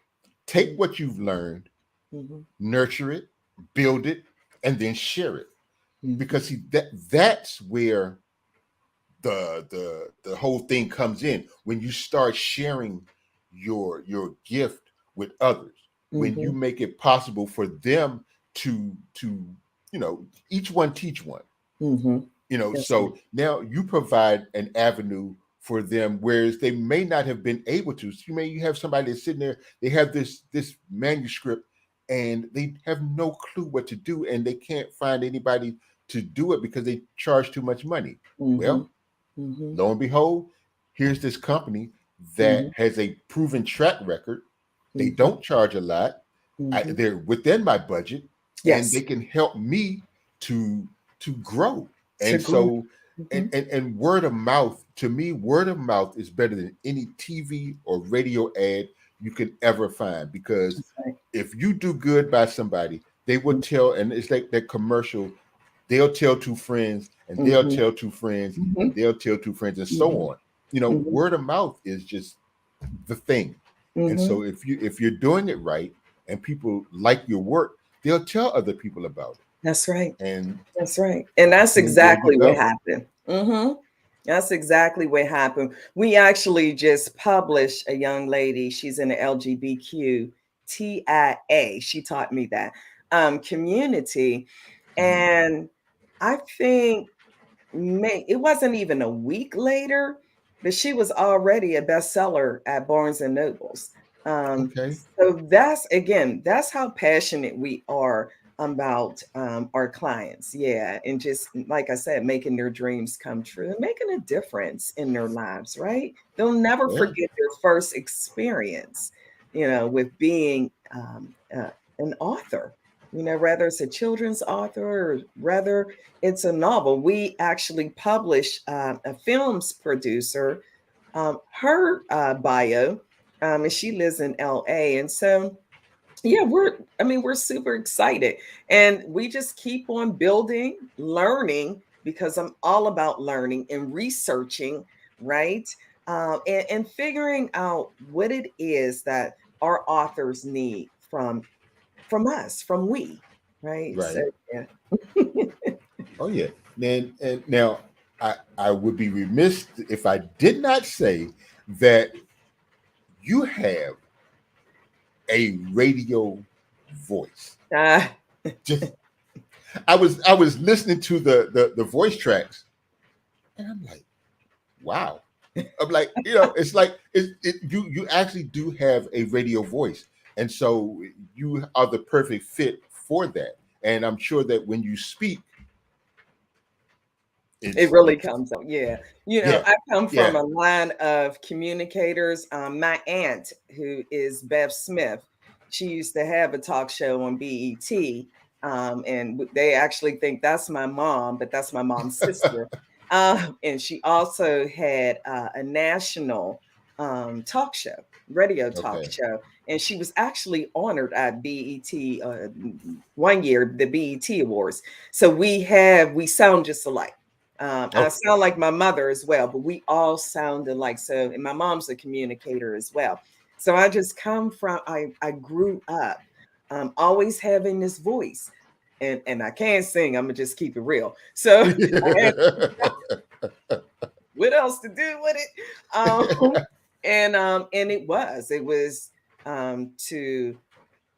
Take Mhm. what you've learned, Mhm. nurture it, build it, and then share it. Mhm. Because see, that's where the whole thing comes in, when you start sharing your gift with others, when you Mhm. make it possible for them to each one teach one. Mhm. That's right. So now you provide an avenue for them, whereas they may not have been able to. So you have somebody that's sitting there, they have this manuscript and they have no clue what to do, and they can't find anybody to do it because they charge too much money. Mhm. Well, Mhm. lo and behold, here's this company that Mhm. has a proven track record. They Mhm. don't charge a lot. Mhm. They're within my budget, and they Yes. can help me to to grow. To And grow. so, and, Mhm. and and word of mouth, to me, word of mouth is better than any TV or radio ad you can ever find. Because That's right. if you do good by somebody, they will tell, and it's like that commercial. They'll tell two friends, and they'll Mhm. tell two friends, and Mhm. they'll tell two friends, and so Mhm. on. Mhm. Word of mouth is just the thing. And Mhm. so if you're doing it right and people like your work, they'll tell other people about That's right. it. And That's right. And that's then there you exactly what go. happened. That's exactly what happened. We actually just published a young lady. She's in the LGBTQ TIA. She taught me that community. Mhm. And I think it wasn't even a week later, but she was already a bestseller at Barnes and Nobles. Okay. So that's how passionate we are about our clients. Yeah. And just like I said, making their dreams come true and making a difference in their lives, right? They'll never Yeah. forget their first experience, with being an author. Whether it's a children's author or whether it's a novel. We actually published a film's producer, her bio, and she lives in LA. And so Yeah, we're super excited. And we just keep on building, learning, because I'm all about learning and researching, right? And figuring out what it is that our authors need from us, from we, right? So Right. yeah. Oh yeah. And now I would be remiss if I did not say that you have a radio voice. Ah, Just I was listening to the voice tracks, and I'm like, wow. I'm like, it's like you actually do have a radio voice, and so you are the perfect fit for that. And I'm sure that when you speak, it it's really comes out. Yeah. yeah, I come from yeah, a line of communicators. My aunt, who is Bev Smith, she used to have a talk show on BET. And they actually think that's my mom, but that's my mom's sister. And she also had a national talk show, radio talk okay, show. And she was actually honored at BET one year, the BET Awards. So we sound just alike. I okay, sound like my mother as well, but we all sound alike. So, and my mom's a communicator as well. So I just come from, I grew up always having this voice. And I can't sing, I'm gonna just keep it real. So I had what else to do with it? And it was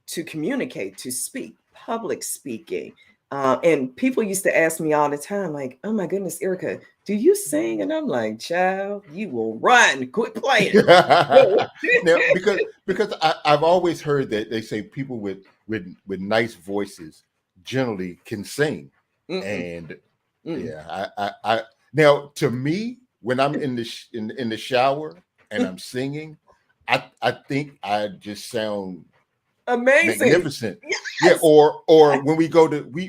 to communicate, to speak, public speaking. And people used to ask me all the time, like, oh my goodness, Erica, do you sing? And I'm like, child, you will run, quit playing. now because I've always heard that they say people with nice voices generally can sing, Mm-mm, and mm. yeah, I now to me when I'm in in the shower and I'm singing, I think I just sound Amazing. magnificent. Yeah, Yes. or when we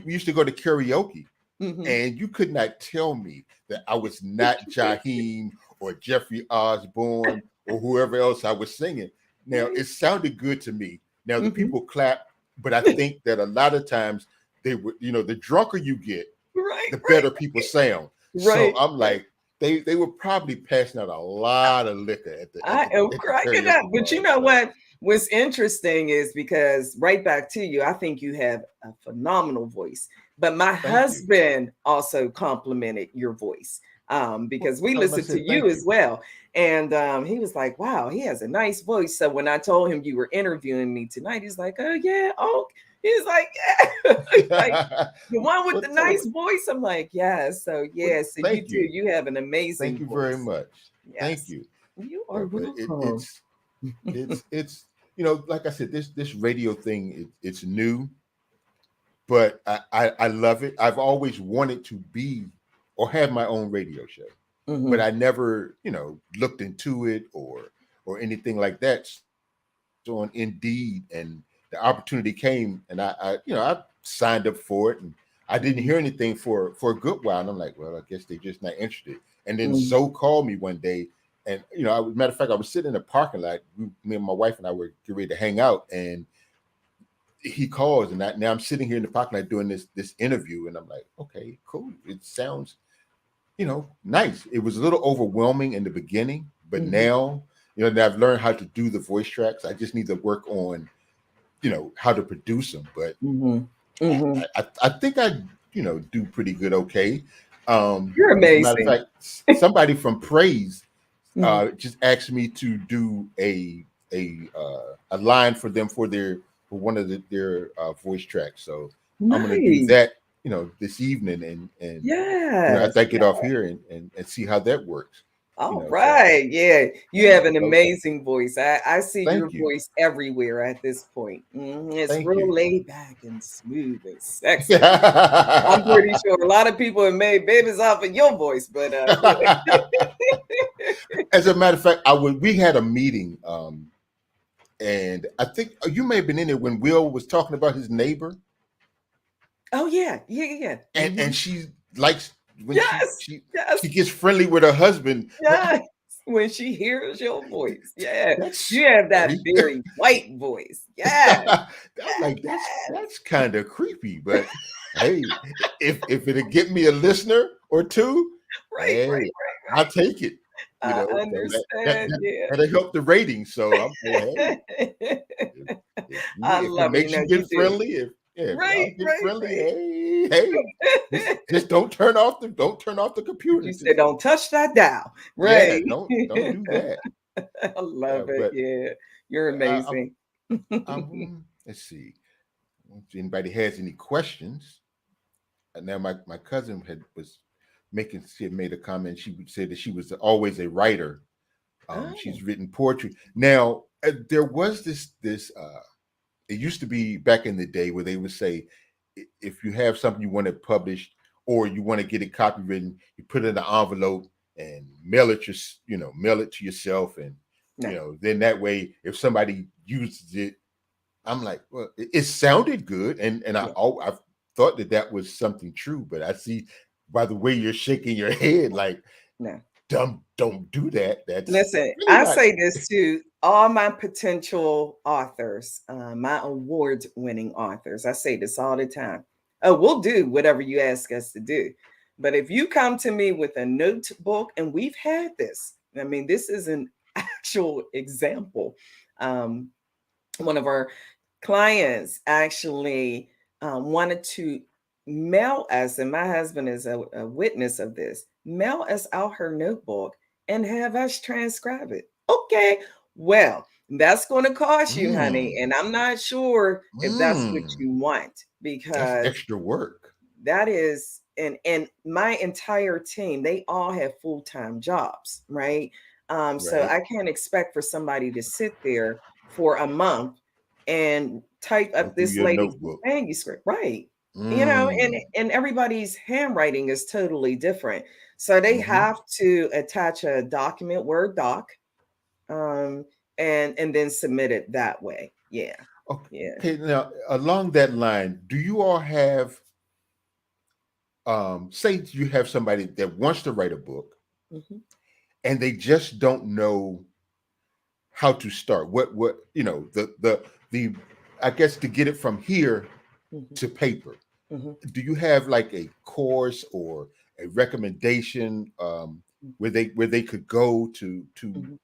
used to go to karaoke, Mhm. and you could not tell me that I was not Jaheim or Jeffrey Osborne or whoever else I was singing. Now Right. it sounded good to me. Now the Mhm. people clap, but I think that a lot of times they would, the drunker you get, Right, the right, better people sound. So right, I'm right. like, they were probably passing out a lot of liquor at the at I the am at the cracking up. karaoke But you bar. know So what? What's interesting is because right back to you, I think you have a phenomenal voice. But my thank you. husband also complimented your voice Well, because we tell them I listened to said you thank as you. well. And he was like, wow, he has a nice voice. So when I told him you were interviewing me tonight, he's like, oh, yeah. Oh, he's like, yeah. He's like, the one with Well, the tell them. nice voice. I'm like, yeah. So, Well, yeah. So you thank do. you. You have an Thank amazing you very voice. much. Thank Yes. you. You are Yeah, but welcome. it's like I said, this radio thing it's new, but I love it. I've always wanted to be or have my own radio show, but Mhm. I never looked into it or anything like that. So on Indeed, and the opportunity came, and I signed up for it, and I didn't Mhm. hear anything for a good while, and I'm like, well, I guess they're just not interested. And then Mhm. Zoe called me one day, and matter of fact, I was sitting in the parking lot. Me and my wife and I were getting ready to hang out, and he calls, and now I'm sitting here in the parking lot doing this interview, and I'm like, okay, cool. It sounds nice. It was a little overwhelming in the beginning, but Mhm. now that I've learned how to do the voice tracks. I just need to work on how to produce them. But Mhm. Mhm. I think I do pretty good. Okay. You're As a matter of amazing. fact, somebody from Praise Mhm. just asked me to do a line for them for one of their voice tracks. So I'm gonna do Nice. that this evening, and Yes. after I get Yeah. off here and see how that works. All So right. Yeah. You yeah. have an So amazing voice. I see your thank you, voice everywhere at this point. Mhm. It's thank real you. laid back and smooth and sexy. I'm pretty sure a lot of people have made babies off of your voice, but yeah. As a matter of fact, we had a meeting, and I think you may have been in there when Will was talking about his neighbor, Oh yeah. Yeah. Yeah. Yeah. and Mhm. she likes when she Yes. she Yes. she gets friendly with her husband. Yes. when she hears your voice. Yeah. That's You have that scary. very white voice. Yeah. I'm like, that's kind of creepy, but hey, if it'll get me a listener or two, Right, hey, right, I'll take it. You right. know, I so that understand. Yeah. that'll help the ratings. So I'm saying, hey, I if it love it. You makes know, you you get do. friendly, if y'all Right, get right, friendly, right. hey, just don't turn off the computer. You Just said, don't touch that dial. yeah, Right. don't do that. I love it. But Yeah. You're I, I'm, amazing. let's see. If anybody has any questions, and now my cousin she had made a comment. She would say that she was always a writer. Oh, She's written poetry. Now there was this. It used to be back in the day where they would say, if you have something you want to publish or you want to get it copywritten, you put it in an envelope and mail it to yourself, and no. then that way if somebody uses it, I'm like, well, it sounded good, and Yeah. I thought that was something true, but I see by the way you're shaking your head, like, No. don't do that. That's Listen, really I not. say this to all my potential authors, my award-winning authors. I say this all the time. Oh, we'll do whatever you ask us to do. But if you come to me with a notebook, and we've had this, I mean, this is an actual example. Um, One of our clients actually wanted to mail us, and my husband is a witness of this, mail us out her notebook and have us transcribe it. Okay, well, that's going to cost you, honey. Mm, And I'm not sure if that's what mm, you want, that's because extra work. that is, and my entire team, they all have full-time jobs, right? So Right. I can't expect for somebody to sit there for a month and type Go up through this your lady's notebook. manuscript, right? And Mm, everybody's handwriting is totally different, so they hmm. have to attach a document, Word doc, um and then submit it that way. Yeah. Yeah. Okay, now along that line, do you all have say you have somebody that wants to write a book Mhm. and they just don't know how to start? What the I guess to get it from here Mhm. to paper. Mhm. Do you have like a course or a recommendation where they could go to Mhm.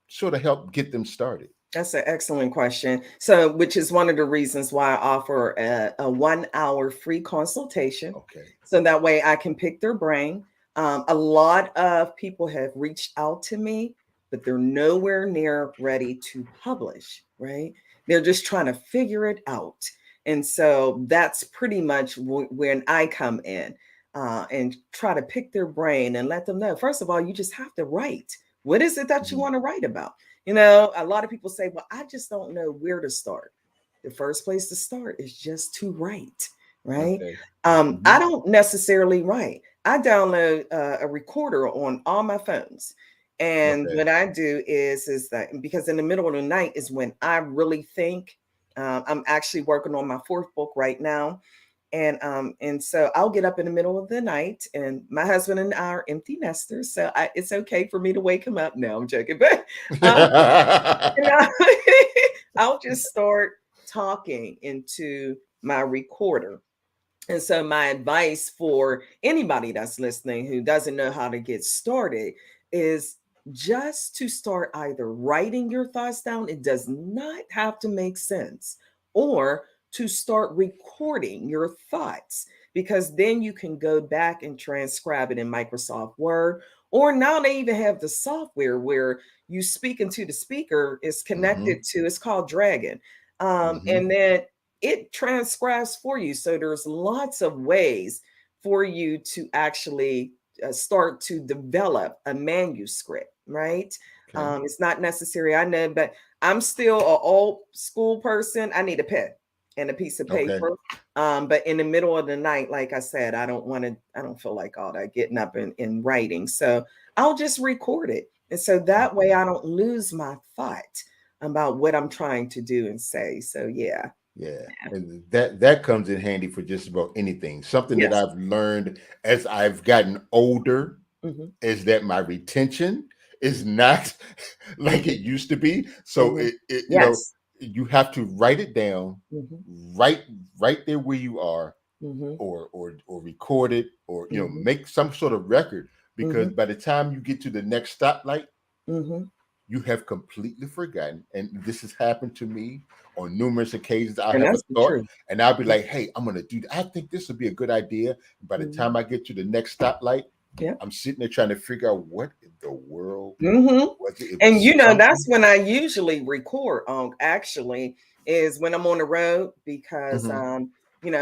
sort of help get them started? That's an excellent question. So, which is one of the reasons why I offer a 1 hour free consultation. Okay. So that way I can pick their brain. A lot of people have reached out to me, but they're nowhere near ready to publish, right? They're just trying to figure it out. And so that's pretty much when I come in and try to pick their brain and let them know, first of all, you just have to write. What is it that you Mhm. want to write about? A lot of people say, well, I just don't know where to start. The first place to start is just to write, right? Okay. I Mhm. don't necessarily write. I download a recorder on all my phones. And Okay. what I do is that, because in the middle of the night is when I really think. I'm actually working on my fourth book right now, and so I'll get up in the middle of the night, and my husband and I are empty nesters, so it's okay for me to wake him up. No, I'm joking, but um, you know, I'll just start talking into my recorder. And so my advice for anybody that's listening who doesn't know how to get started is just to start either writing your thoughts down, it does not have to make sense, or to start recording your thoughts, because then you can go back and transcribe it in Microsoft Word. Or now they even have the software where you speak into the speaker, is connected Mhm. to, it's called Dragon. Mhm. And then it transcribes for you. So there's lots of ways for you to actually start to develop a manuscript, right? Okay. It's not necessary, I know, but I'm still an old school person. I need a pen and a piece of Okay. paper. But in the middle of the night, like I said, I don't feel like all that getting up and writing. So I'll just record it. And so that way Okay. I don't lose my thought about what I'm trying to do and say. So yeah. Yeah, and that comes in handy for just about anything. Something that Yes. I've learned as I've gotten older Mhm. is that my retention is not like it used to be. So Mhm. you know, Yes. you have to write it down, Mhm. right there where you are, Mhm. or record it, or Mhm. make some sort of record, because Mhm. by the time you get to the next stoplight, Mhm. you have completely forgotten. And this has happened to me on numerous occasions. I And have a that's the thought, truth. and I'll be Mhm. like, hey, I'm gonna do that. I think this would be a good idea. By the Mhm. time I get to the next stoplight, Yeah. I'm sitting there trying to figure out what in the world Mhm. was it. It And was that's something. when I usually record on, actually, is when I'm on the road, because Mhm.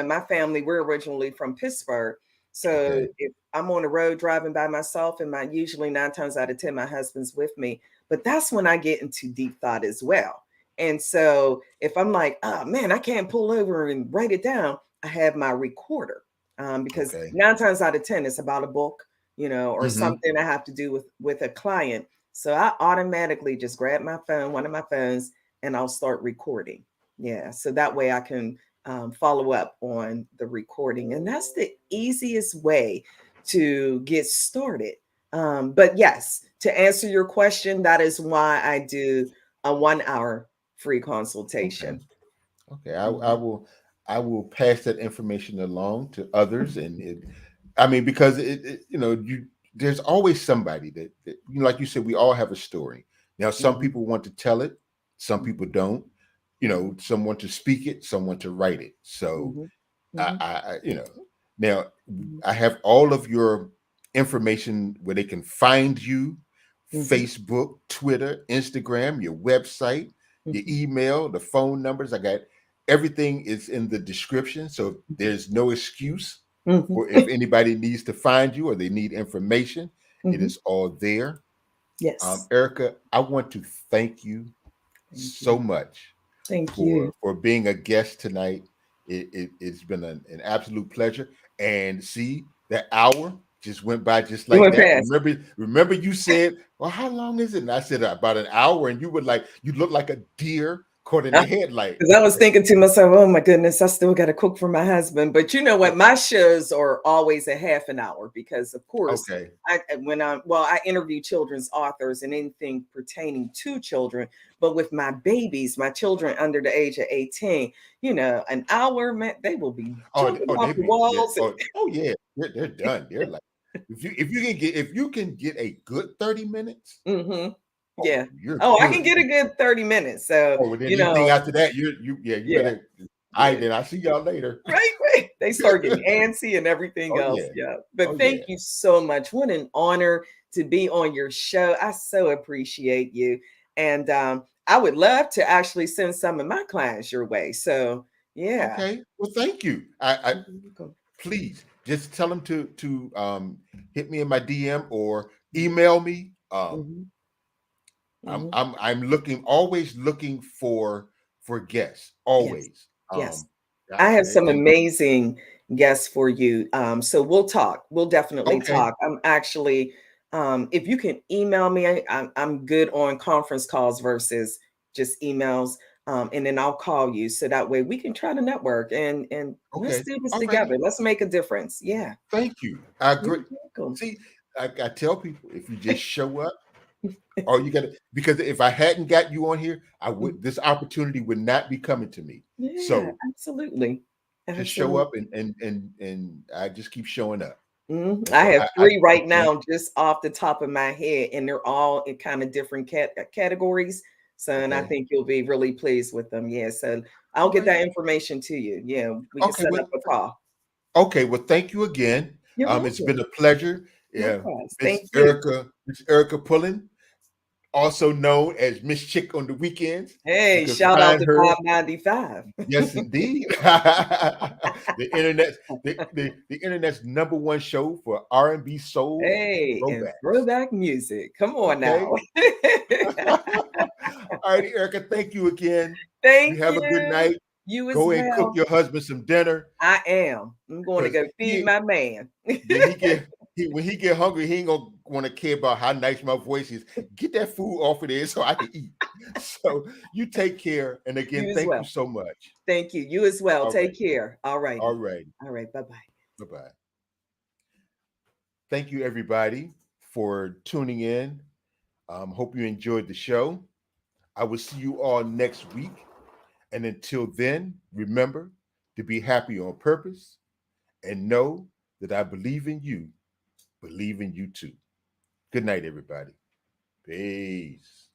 my family, we're originally from Pittsburgh. So Okay. if I'm on the road driving by myself, and my usually 9 times out of 10, my husband's with me, but that's when I get into deep thought as well. And so if I'm like, oh man, I can't pull over and write it down, I have my recorder. Because Okay. 9 times out of 10, it's about a book, or Mhm. something I have to do with a client. So I automatically just grab my phone, one of my phones, and I'll start recording. Yeah. So that way I can follow up on the recording. And that's the easiest way to get started. But yes, to answer your question, that is why I do a 1 hour free Okay. consultation. Okay. Mhm. I will pass that information along to others, and I mean, because there's always somebody that like you said, we all have a story. Now, some Mhm. people want to tell it, some people Mhm. don't. Mhm. Some want to speak it, some want to write it. So Mhm. Mhm. now Mhm. I have all of your information where they can find you: Mhm. Facebook, Twitter, Instagram, your website, your Mhm. email, the phone numbers. I got everything is in the description. So there's no excuse Mhm. for if anybody needs to find you or they need information, it Mhm. is all there. Yes. Erica, I want to thank you Thank so you. much Thank you. for being a guest tonight. It's been an absolute pleasure. And see, that hour just went by just It like went that. fast. Remember you said, well, how long is it? And I said about an hour, and you were like, you look like a deer caught in the headlight. Because I was thinking to myself, oh my goodness, I still got to cook for my husband. But you know what? My shows are always a half an hour because, of course, Okay. I interview children's authors and anything pertaining to children. But with my babies, my children under the age of 18, an hour, man, they will be jumping They off the be, yeah. walls. Yeah. They're done. They're like, if you can get a good 30 minutes, Mhm. oh, Yeah. you're Oh, I can good. get a good 30 minutes. So, Oh, and then anything after that, you yeah, better. All right, yeah. then I'll see y'all later. Right, right. They start getting antsy and everything Oh else. yeah. Yeah. Oh But yeah. thank you so much. What an honor to be on your show. I so appreciate you. And I would love to actually send some of my clients your way. So yeah. Okay. Well, thank you. I You're welcome. please just tell them to hit me in my DM or email me. Mhm, mhm. I'm always looking for guests. Yes. Always. Yes. Yeah, I have some and amazing guests for you. So we'll talk. We'll definitely okay. talk. I'm actually, if you can email me, I'm good on conference calls versus just emails. And then I'll call you so that way we can try to network and let's Okay. do this All righty. together. Let's make a difference. Yeah. Thank you. I You're agree. welcome. See, I tell people, if you just show up, or you gotta, because if I hadn't got you on here, I would, this opportunity would not be coming to me. Yeah, So absolutely. just show Absolutely. up, and I just keep showing up. Mhm. And I so have I 3 right thank now just off the top of my head, and they're all in kinda different categories. So, and I okay. think you'll be really pleased with them. Yeah, so I'll All get right. that information to you. Yeah, we can Okay. set up a call. Well, thank you again. You're It's welcome. been a pleasure. Yeah, Likewise. Thank you. Miss Erica Pullen, also known as Miss Chick on the weekends. You Hey, can shout out find to her. Bob 95. Yes, indeed. The internet's number one show for R&B, soul, and Hey, and throwbacks. throwback music. Come on Okay. now. All righty, Erica. Thank you again. You Thank have a good you. night. You as Go and cook well. your husband some dinner, I am. I'm going to because go feed he my man. then when he get hungry, he ain't gonna want to care about how nice my voice is. Get that food off of there so I can eat. So you take care. And You again, as thank you well. so much. Thank you. You as well. All right. Take care. All All righty. right. All right. Bye-bye. Bye-bye. Thank you, everybody, for tuning in. Hope you enjoyed the show. I will see you all next week. And until then, remember to be happy on purpose and know that I believe in you too. Good night, everybody. Peace.